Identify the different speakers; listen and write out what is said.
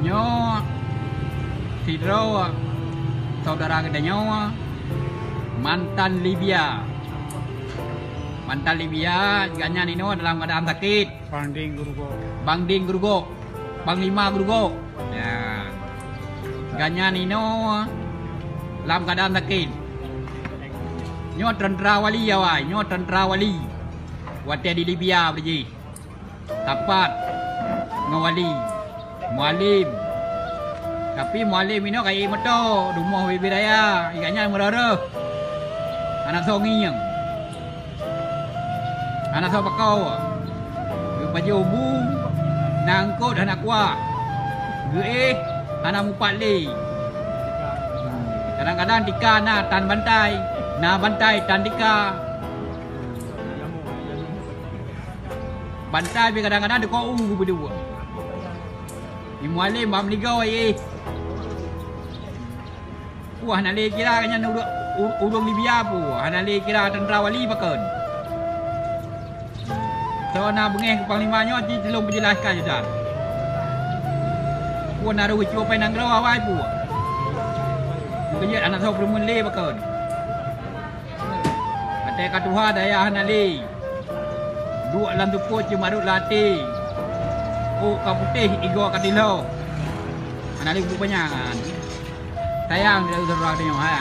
Speaker 1: Nyo Tidro saudara kita nyo mantan Libya. Mantan Libya jika Nino dalam keadaan sakit. Bangding Gurugo. Panglima Gurugo. Ya. Jika Nino dalam keadaan sakit. Nyo tentera wali ya wai, nyo tentera wali. Watia di Libya berji. Tapat ngawali. Mualim. Tapi mualim ini kayak moto, rumah bibi raya, ikannya merara. Anak songi yang. Anak so pakau. Baju ubu, nangkut anak kuah. Gue anak mupali. Kadang-kadang tika na tan bantai, na bantai tan tika. Bantai kadang-kadang ada kau berdua. Mualim bam ligau ai. Wah nak le kira kan udung Libya pu. Nak le kira tentera wali pakan. So nak bengeng ke panglimanya di tolong penjelaskan je dah. Puan nak rujuk apa nang rawa wai pu. Kerja anak tahu perempuan le pakan. Ada kat Tuhan daya nak le. Dua dalam tupu cuma duk latih. Oh, kau putih, Igor Kadilo. Anak lagi banyak kan. Sayang dia udah orang dia.